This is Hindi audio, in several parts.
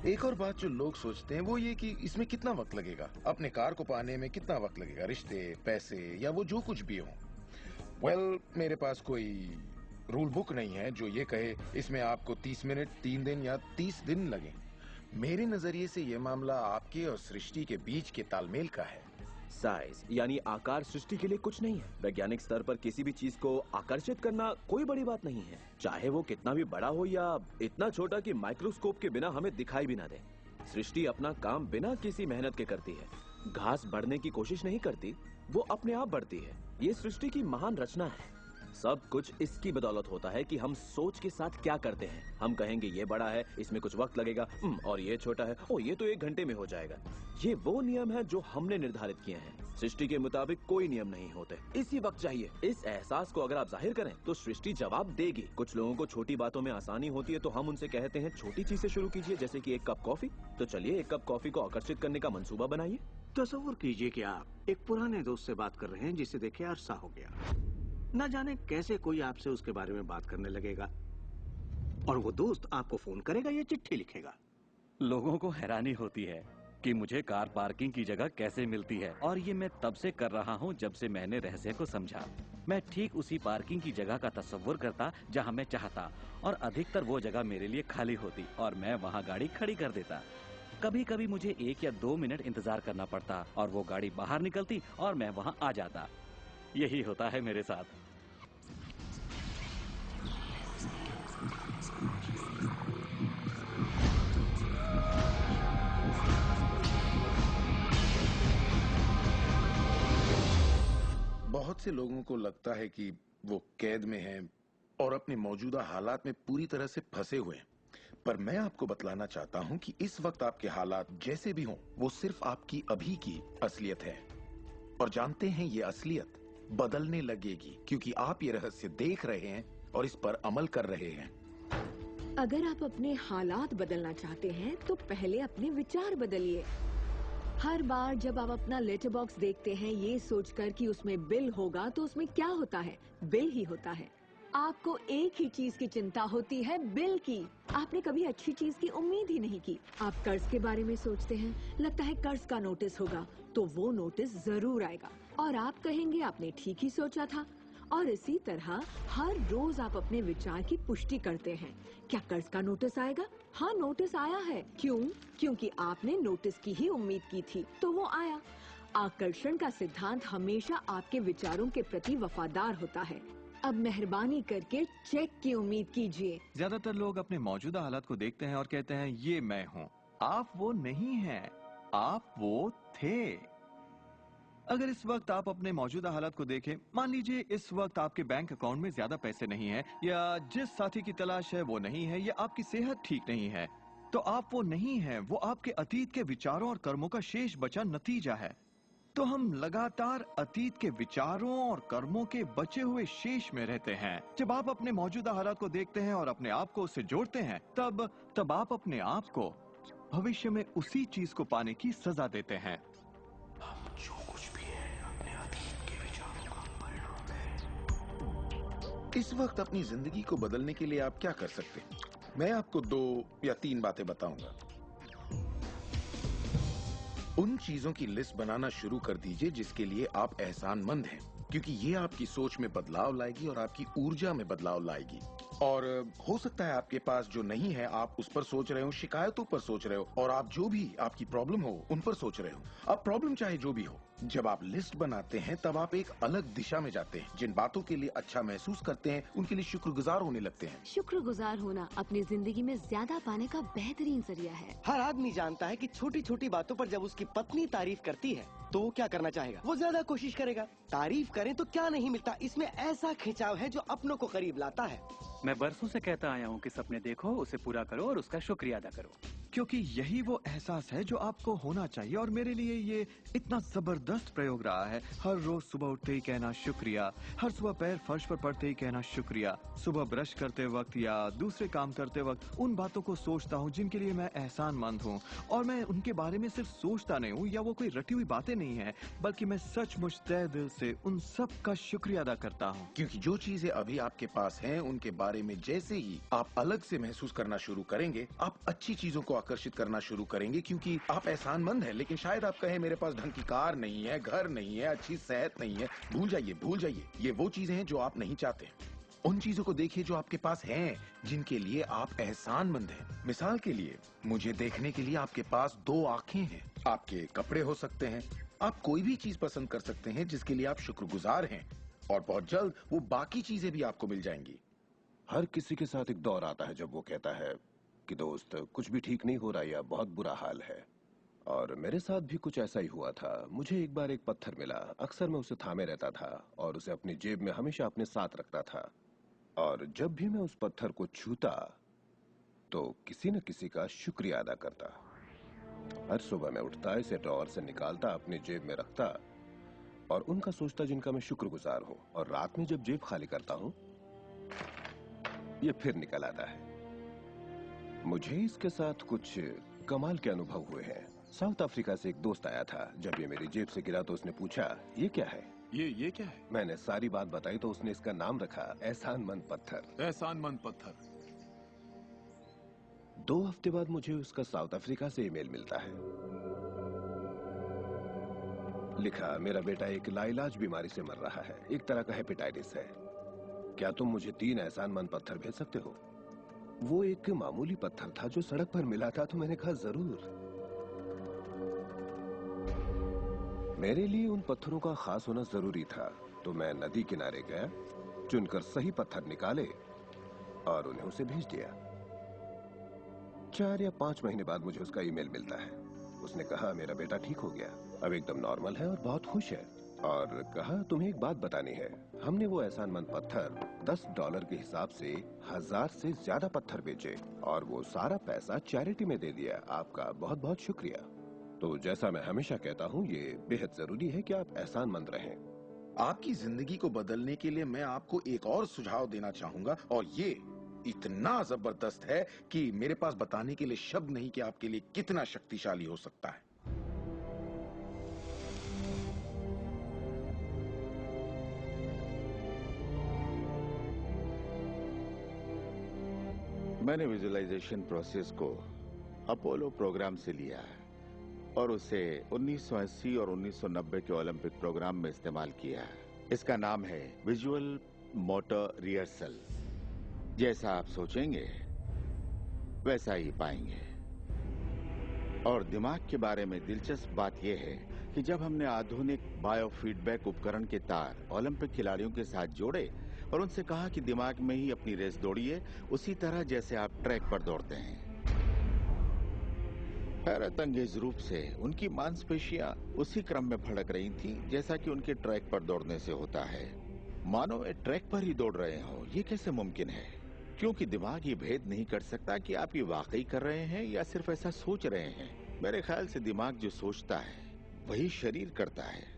एक और बात जो लोग सोचते हैं वो ये कि इसमें कितना वक्त लगेगा, अपने कार को पाने में कितना वक्त लगेगा, रिश्ते, पैसे या वो जो कुछ भी हो। मेरे पास कोई रूल बुक नहीं है जो ये कहे इसमें आपको 30 मिनट, 3 दिन या 30 दिन लगे। मेरे नजरिए से ये मामला आपके और सृष्टि के बीच के तालमेल का है। साइज यानी आकार सृष्टि के लिए कुछ नहीं है। वैज्ञानिक स्तर पर किसी भी चीज को आकर्षित करना कोई बड़ी बात नहीं है, चाहे वो कितना भी बड़ा हो या इतना छोटा कि माइक्रोस्कोप के बिना हमें दिखाई भी ना दे। सृष्टि अपना काम बिना किसी मेहनत के करती है। घास बढ़ने की कोशिश नहीं करती, वो अपने आप बढ़ती है। ये सृष्टि की महान रचना है। सब कुछ इसकी बदौलत होता है कि हम सोच के साथ क्या करते हैं। हम कहेंगे ये बड़ा है, इसमें कुछ वक्त लगेगा, और ये छोटा है, ओ ये तो 1 घंटे में हो जाएगा। ये वो नियम है जो हमने निर्धारित किए हैं। सृष्टि के मुताबिक कोई नियम नहीं होते, इसी वक्त चाहिए। इस एहसास को अगर आप जाहिर करें तो सृष्टि जवाब देगी। कुछ लोगों को छोटी बातों में आसानी होती है तो हम उनसे कहते हैं छोटी चीज से शुरू कीजिए, जैसे कि 1 कप कॉफी। तो चलिए 1 कप कॉफी को आकर्षित करने का मंसूबा बनाइए। तस्वीर कीजिए कि आप एक पुराने दोस्त से बात कर रहे हैं जिसे देखे अरसा हो गया। न जाने कैसे कोई आपसे उसके बारे में बात करने लगेगा और वो दोस्त आपको फोन करेगा या चिट्ठी लिखेगा। लोगों को हैरानी होती है कि मुझे कार पार्किंग की जगह कैसे मिलती है, और ये मैं तब से कर रहा हूँ जब से मैंने रहस्य को समझा। मैं ठीक उसी पार्किंग की जगह का तस्वुर करता जहाँ मैं चाहता, और अधिकतर वो जगह मेरे लिए खाली होती और मैं वहाँ गाड़ी खड़ी कर देता। कभी कभी मुझे 1 या 2 मिनट इंतजार करना पड़ता और वो गाड़ी बाहर निकलती और मैं वहाँ आ जाता। यही होता है मेरे साथ। बहुत से लोगों को लगता है कि वो कैद में हैं और अपने मौजूदा हालात में पूरी तरह से फंसे हुए हैं, पर मैं आपको बतलाना चाहता हूं कि इस वक्त आपके हालात जैसे भी हों, वो सिर्फ आपकी अभी की असलियत है। और जानते हैं ये असलियत बदलने लगेगी क्योंकि आप ये रहस्य देख रहे हैं और इस पर अमल कर रहे हैं। अगर आप अपने हालात बदलना चाहते हैं तो पहले अपने विचार बदलिए। हर बार जब आप अपना लेटर बॉक्स देखते हैं ये सोचकर कि उसमें बिल होगा, तो उसमें क्या होता है? बिल ही होता है। आपको एक ही चीज की चिंता होती है, बिल की। आपने कभी अच्छी चीज की उम्मीद ही नहीं की। आप कर्ज के बारे में सोचते हैं, लगता है कर्ज का नोटिस होगा, तो वो नोटिस जरूर आएगा और आप कहेंगे आपने ठीक ही सोचा था। और इसी तरह हर रोज आप अपने विचार की पुष्टि करते हैं। क्या कर्ज का नोटिस आएगा? हाँ, नोटिस आया है। क्यों? क्योंकि आपने नोटिस की ही उम्मीद की थी, तो वो आया। आकर्षण का सिद्धांत हमेशा आपके विचारों के प्रति वफादार होता है। अब मेहरबानी करके चेक की उम्मीद कीजिए। ज्यादातर लोग अपने मौजूदा हालात को देखते हैं और कहते हैं ये मैं हूँ। आप वो नहीं हैं, आप वो थे। अगर इस वक्त आप अपने मौजूदा हालात को देखें, मान लीजिए इस वक्त आपके बैंक अकाउंट में ज्यादा पैसे नहीं हैं, या जिस साथी की तलाश है वो नहीं है, या आपकी सेहत ठीक नहीं है, तो आप वो नहीं हैं। वो आपके अतीत के विचारों और कर्मों का शेष बचा नतीजा है। तो हम लगातार अतीत के विचारों और कर्मों के बचे हुए शेष में रहते हैं। जब आप अपने मौजूदा हालात को देखते हैं और अपने आप को उससे जोड़ते हैं, तब आप अपने आप को भविष्य में उसी चीज को पाने की सजा देते हैं। हम जो कुछ भी है अपने अतीत के विचारों का परिणाम है। इस वक्त अपनी जिंदगी को बदलने के लिए आप क्या कर सकते हैं? मैं आपको 2 या 3 बातें बताऊंगा। उन चीजों की लिस्ट बनाना शुरू कर दीजिए जिसके लिए आप एहसानमंद हैं, क्योंकि ये आपकी सोच में बदलाव लाएगी और आपकी ऊर्जा में बदलाव लाएगी। और हो सकता है आपके पास जो नहीं है आप उस पर सोच रहे हो, शिकायतों पर सोच रहे हो, और आप जो भी आपकी प्रॉब्लम हो उन पर सोच रहे हो। अब प्रॉब्लम चाहे जो भी हो, जब आप लिस्ट बनाते हैं तब आप एक अलग दिशा में जाते हैं। जिन बातों के लिए अच्छा महसूस करते हैं उनके लिए शुक्रगुजार होने लगते हैं। शुक्रगुजार होना अपनी जिंदगी में ज्यादा पाने का बेहतरीन जरिया है। हर आदमी जानता है कि छोटी छोटी बातों पर जब उसकी पत्नी तारीफ करती है तो वो क्या करना चाहेगा? वो ज्यादा कोशिश करेगा। तारीफ करें तो क्या नहीं मिलता, इसमें ऐसा खिंचाव है जो अपनों को करीब लाता है। मैं बरसों से कहता आया हूँ कि सपने देखो, उसे पूरा करो और उसका शुक्रिया अदा करो, क्योंकि यही वो एहसास है जो आपको होना चाहिए। और मेरे लिए ये इतना जबरदस्त प्रयोग रहा है। हर रोज सुबह उठते ही कहना शुक्रिया, हर सुबह पैर फर्श पर पड़ते ही कहना शुक्रिया, सुबह ब्रश करते वक्त या दूसरे काम करते वक्त उन बातों को सोचता हूँ जिनके लिए मैं एहसानमंद हूँ। और मैं उनके बारे में सिर्फ सोचता नहीं हूँ या वो कोई रटी हुई बातें नहीं है, बल्कि मैं सचमुच तहे दिल से उन सब का शुक्रिया अदा करता हूँ। क्योंकि जो चीजें अभी आपके पास हैं, उनके बारे में जैसे ही आप अलग से महसूस करना शुरू करेंगे, आप अच्छी चीजों को आकर्षित करना शुरू करेंगे। क्योंकि आप एहसानमंद हैं, लेकिन शायद आप कहें मेरे पास ढंग की कार नहीं है, घर नहीं है, अच्छी सेहत नहीं है। भूल जाइए, ये वो चीजें हैं जो आप नहीं चाहते। उन चीजों को देखिए जो आपके पास हैं, जिनके लिए आप एहसानमंद हैं। मिसाल के लिए, मुझे देखने के लिए आपके पास 2 आंखें हैं। आपके कपड़े हो सकते हैं, आप कोई भी चीज पसंद कर सकते हैं जिसके लिए आप शुक्रगुजार हैं, और बहुत जल्द वो बाकी चीजें भी आपको मिल जाएंगी। हर किसी के साथ एक दौर आता है जब वो कहता है कि दोस्त कुछ भी ठीक नहीं हो रहा या बहुत बुरा हाल है। और मेरे साथ भी कुछ ऐसा ही हुआ था। मुझे एक बार एक पत्थर मिला। अक्सर मैं उसे थामे रहता था और उसे अपनी जेब में हमेशा अपने साथ रखता था। और जब भी मैं उस पत्थर को छूता तो किसी न किसी का शुक्रिया अदा करता। हर सुबह मैं उठता, इसे ड्रॉअर से निकालता, अपनी जेब में रखता और उनका सोचता जिनका मैं शुक्रगुजार हूं। और रात में जब जेब खाली करता हूं, ये फिर निकल आता है। मुझे इसके साथ कुछ कमाल के अनुभव हुए हैं। साउथ अफ्रीका से एक दोस्त आया था। जब ये मेरी जेब से गिरा तो उसने पूछा, ये क्या है? ये क्या है? मैंने सारी बात बताई तो उसने इसका नाम रखा एहसानमंद पत्थर। एहसानमंद पत्थर। 2 हफ्ते बाद मुझे उसका साउथ अफ्रीका से ईमेल मिलता है। लिखा, मेरा बेटा एक लाइलाज बीमारी से मर रहा है, एक तरह का हेपेटाइटिस है। क्या तुम मुझे 3 एहसानमंद पत्थर भेज सकते हो? वो एक मामूली पत्थर था जो सड़क पर मिला था, तो मैंने कहा जरूर। मेरे लिए उन पत्थरों का खास होना जरूरी था, तो मैं नदी किनारे गया, चुनकर सही पत्थर निकाले और उन्हें उसे भेज दिया। 4 या 5 महीने बाद मुझे उसका ईमेल मिलता है। उसने कहा, मेरा बेटा ठीक हो गया, अब एकदम नॉर्मल है और बहुत खुश है। और कहा, तुम्हें एक बात बतानी है। हमने वो एहसानमंद पत्थर $10 के हिसाब से 1000 से ज्यादा पत्थर बेचे और वो सारा पैसा चैरिटी में दे दिया। आपका बहुत बहुत शुक्रिया। तो जैसा मैं हमेशा कहता हूँ, ये बेहद जरूरी है कि आप एहसानमंद रहें। आपकी जिंदगी को बदलने के लिए मैं आपको एक और सुझाव देना चाहूंगा, और ये इतना जबरदस्त है कि मेरे पास बताने के लिए शब्द नहीं कि आपके लिए कितना शक्तिशाली हो सकता है। मैंने विजुअलाइजेशन प्रोसेस को अपोलो प्रोग्राम से लिया है और उसे 1980 और 1990 के ओलंपिक प्रोग्राम में इस्तेमाल किया है। इसका नाम है विजुअल मोटर रिहर्सल। जैसा आप सोचेंगे वैसा ही पाएंगे। और दिमाग के बारे में दिलचस्प बात यह है कि जब हमने आधुनिक बायोफीडबैक उपकरण के तार ओलंपिक खिलाड़ियों के साथ जोड़े और उनसे कहा कि दिमाग में ही अपनी रेस दौड़िए, उसी तरह जैसे आप ट्रैक पर दौड़ते हैं। हैरतअंगेज रूप से उनकी मांसपेशियां उसी क्रम में फड़क रही थीं जैसा कि उनके ट्रैक पर दौड़ने से होता है। मानो वे ट्रैक पर ही दौड़ रहे हो। ये कैसे मुमकिन है? क्योंकि दिमाग ये भेद नहीं कर सकता कि आप ये वाकई कर रहे हैं या सिर्फ ऐसा सोच रहे हैं। मेरे ख्याल से दिमाग जो सोचता है वही शरीर करता है।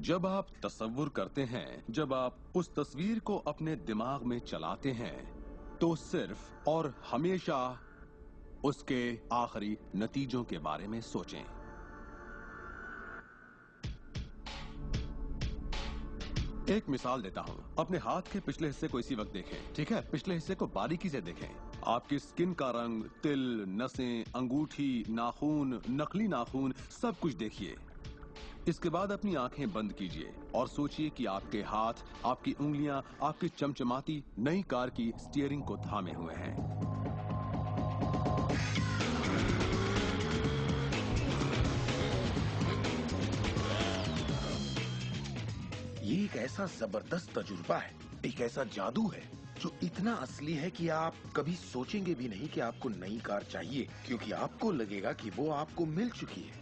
जब आप तसव्वुर करते हैं, जब आप उस तस्वीर को अपने दिमाग में चलाते हैं, तो सिर्फ और हमेशा उसके आखिरी नतीजों के बारे में सोचें। एक मिसाल देता हूं। अपने हाथ के पिछले हिस्से को इसी वक्त देखें, ठीक है? पिछले हिस्से को बारीकी से देखें। आपकी स्किन का रंग, तिल, नसें, अंगूठी, नाखून, नकली नाखून, सब कुछ देखिए। इसके बाद अपनी आंखें बंद कीजिए और सोचिए कि आपके हाथ, आपकी उंगलियां, आपकी चमचमाती नई कार की स्टीयरिंग को थामे हुए हैं। ये एक ऐसा जबरदस्त तजुर्बा है, एक ऐसा जादू है जो इतना असली है कि आप कभी सोचेंगे भी नहीं कि आपको नई कार चाहिए, क्योंकि आपको लगेगा कि वो आपको मिल चुकी है।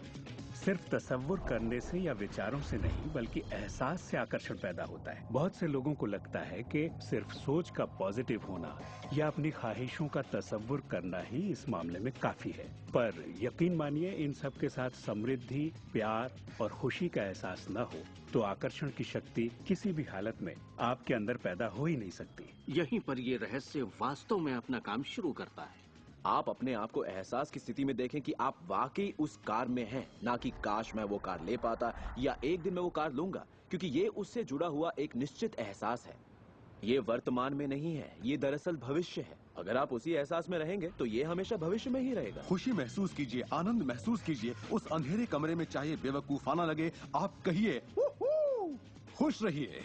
सिर्फ तसव्वुर करने से या विचारों से नहीं, बल्कि एहसास से आकर्षण पैदा होता है। बहुत से लोगों को लगता है कि सिर्फ सोच का पॉजिटिव होना या अपनी ख्वाहिशों का तसव्वुर करना ही इस मामले में काफी है। पर यकीन मानिए, इन सब के साथ समृद्धि, प्यार और खुशी का एहसास न हो तो आकर्षण की शक्ति किसी भी हालत में आपके अंदर पैदा हो ही नहीं सकती। यहीं पर ये रहस्य वास्तव में अपना काम शुरू करता है। आप अपने आप को एहसास की स्थिति में देखें कि आप वाकई उस कार में हैं, ना कि काश मैं वो कार ले पाता या एक दिन मैं वो कार लूंगा, क्योंकि ये उससे जुड़ा हुआ एक निश्चित एहसास है। ये वर्तमान में नहीं है, ये दरअसल भविष्य है। अगर आप उसी एहसास में रहेंगे तो ये हमेशा भविष्य में ही रहेगा। खुशी महसूस कीजिए, आनंद महसूस कीजिए। उस अंधेरे कमरे में चाहे बेवकूफाना लगे, आप कहिए खुश रहिए।